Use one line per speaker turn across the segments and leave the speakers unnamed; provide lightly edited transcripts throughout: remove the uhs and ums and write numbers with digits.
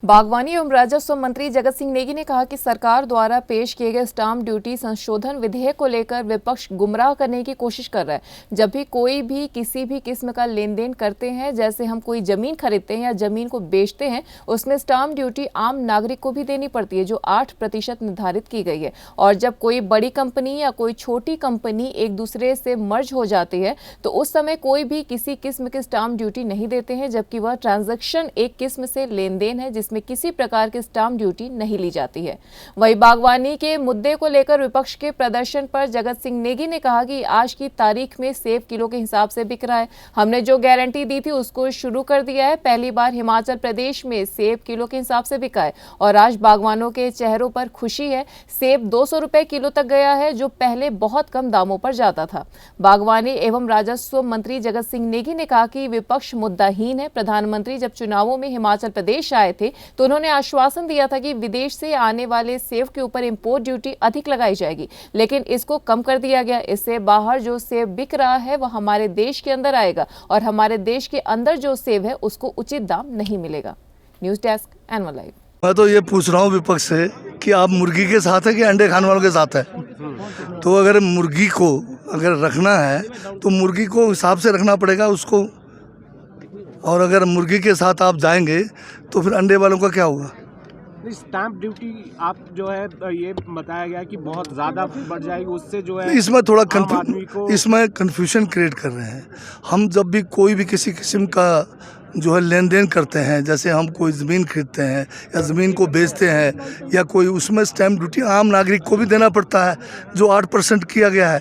बागवानी एवं राजस्व मंत्री जगत सिंह नेगी ने कहा कि सरकार द्वारा पेश किए गए स्टाम्प ड्यूटी संशोधन विधेयक को लेकर विपक्ष गुमराह करने की कोशिश कर रहा है। जब भी कोई भी किसी भी किस्म का लेन देन करते हैं, जैसे हम कोई जमीन खरीदते हैं या जमीन को बेचते हैं, उसमें स्टाम्प ड्यूटी आम नागरिक को भी देनी पड़ती है, जो 8% निर्धारित की गई है। और जब कोई बड़ी कंपनी या कोई छोटी कंपनी एक दूसरे से मर्ज हो जाती है, तो उस समय कोई भी किसी किस्म की स्टाम्प ड्यूटी नहीं देते हैं, जबकि वह ट्रांजैक्शन एक किस्म से लेन देन है में किसी प्रकार की स्टाम्प ड्यूटी नहीं ली जाती है। वहीं बागवानी के मुद्दे को लेकर विपक्ष के प्रदर्शन पर जगत सिंह नेगी ने कहा कि आज की तारीख में सेब किलो के हिसाब से बिक रहा है। हमने जो गारंटी दी थी उसको शुरू कर दिया है। पहली बार हिमाचल प्रदेश में सेब किलो के हिसाब से बिका है और आज बागवानों के चेहरों पर खुशी है। सेब 200 रुपए किलो तक गया है, जो पहले बहुत कम दामों पर जाता था। बागवानी एवं राजस्व मंत्री जगत सिंह नेगी ने कहा कि विपक्ष मुद्दाहीन है। प्रधानमंत्री जब चुनावों में हिमाचल प्रदेश आए थे तो उन्होंने आश्वासन दिया था कि विदेश से आने वाले सेब के ऊपर इंपोर्ट ड्यूटी अधिक लगाई जाएगी, लेकिन इसको कम कर दिया गया। इससे बाहर जो सेब बिक रहा है वह हमारे देश के अंदर आएगा और हमारे देश के अंदर जो सेब है उसको उचित दाम नहीं मिलेगा। News desk anyone live.
मैं तो ये पूछ रहा हूँ विपक्ष से कि आप मुर्गी के साथ है कि अंडे खाने वालों के साथ है। तो अगर मुर्गी को रखना है तो मुर्गी को हिसाब से रखना पड़ेगा उसको, और अगर मुर्गी के साथ आप जाएंगे तो फिर अंडे वालों का क्या होगा?
स्टैंप ड्यूटी आप जो है ये बताया गया कि बहुत ज़्यादा बढ़ जाएगी, उससे जो है
इसमें थोड़ा इसमें कन्फ्यूजन क्रिएट कर रहे हैं। हम जब भी कोई भी किसी किस्म का जो है लेन देन करते हैं, जैसे हम कोई ज़मीन खरीदते हैं या ज़मीन को बेचते हैं या कोई, उसमें स्टैम्प ड्यूटी आम नागरिक को भी देना पड़ता है, जो 8% किया गया है।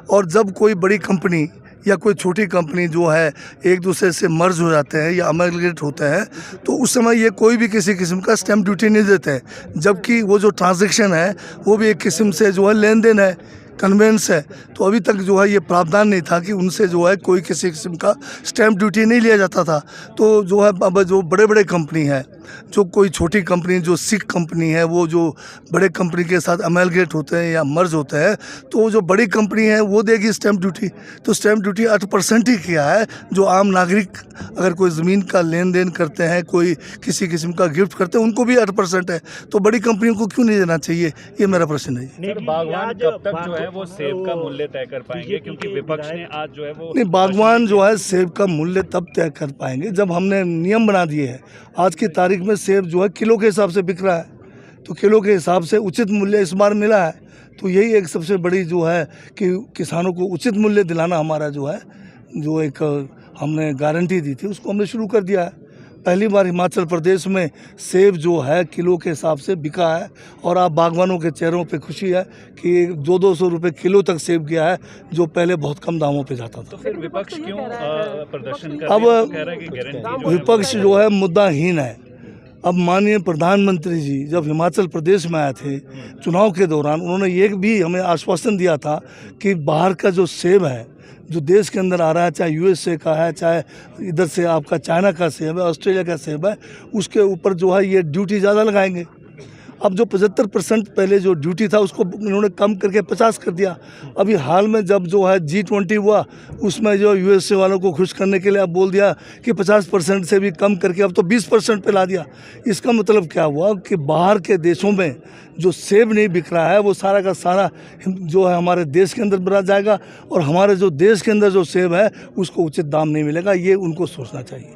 और जब कोई बड़ी कंपनी या कोई छोटी कंपनी जो है एक दूसरे से मर्ज हो जाते हैं या अमेलगेट होते हैं, तो उस समय ये कोई भी किसी किस्म का स्टैम्प ड्यूटी नहीं देते हैं, जबकि वो जो ट्रांजैक्शन है वो भी एक किस्म से जो है लेन देन है, कन्वेंस है। तो अभी तक जो है ये प्रावधान नहीं था कि उनसे जो है कोई किसी किस्म का स्टैम्प ड्यूटी नहीं लिया जाता था। तो जो है अब जो बड़े बड़े कंपनी है, जो कोई छोटी कंपनी जो सिक कंपनी है, वो जो बड़े कंपनी के साथ अमेलगेट होते हैं या मर्ज होते हैं, तो जो बड़ी कंपनी है वो देगी स्टैम्प ड्यूटी। तो स्टैम्प ड्यूटी 8% ही किया है। जो आम नागरिक अगर कोई ज़मीन का लेन देन करते हैं, कोई किसी किस्म का गिफ्ट करते हैं, उनको भी 8% है। तो बड़ी कंपनियों को क्यों नहीं देना चाहिए, ये मेरा प्रश्न है।
बागवान कब तक जो है वो सेब का मूल्य तय कर पाएंगे, क्योंकि विपक्ष ने आज जो है वो
नहीं, बागवान जो है सेब का मूल्य तब तय कर पाएंगे जब हमने नियम बना दिए हैं। आज की तारीख में सेब जो है किलो के हिसाब से बिक रहा है, तो किलो के हिसाब से उचित मूल्य इस बार मिला है। तो यही एक सबसे बड़ी जो है कि किसानों को उचित मूल्य दिलाना हमारा जो है, जो एक हमने गारंटी दी थी उसको हमने शुरू कर दिया है। पहली बार हिमाचल प्रदेश में सेब जो है किलो के हिसाब से बिका है और आप बागवानों के चेहरों पे खुशी है कि 200 रुपये किलो तक सेब गया है, जो पहले बहुत कम दामों पे जाता था।
तो फिर विपक्ष क्यों प्रदर्शन कर
अब
रहा है कि गारंटी
विपक्ष जो है मुद्दाहीन है। अब माननीय प्रधानमंत्री जी जब हिमाचल प्रदेश में आए थे चुनाव के दौरान, उन्होंने ये भी हमें आश्वासन दिया था कि बाहर का जो सेब है जो देश के अंदर आ रहा है, चाहे यूएसए का है, चाहे इधर से आपका चाइना का सेब है, ऑस्ट्रेलिया का सेब है, उसके ऊपर जो है ये ड्यूटी ज़्यादा लगाएंगे। अब जो 75% पहले जो ड्यूटी था उसको इन्होंने कम करके 50 कर दिया। अभी हाल में जब जो है G20 हुआ, उसमें जो यूएसए वालों को खुश करने के लिए अब बोल दिया कि 50% से भी कम करके अब तो 20% पे ला दिया। इसका मतलब क्या हुआ कि बाहर के देशों में जो सेब नहीं बिक रहा है वो सारा का सारा जो है हमारे देश के अंदर बना जाएगा और हमारे जो देश के अंदर जो सेब है उसको उचित दाम नहीं मिलेगा। ये उनको सोचना चाहिए।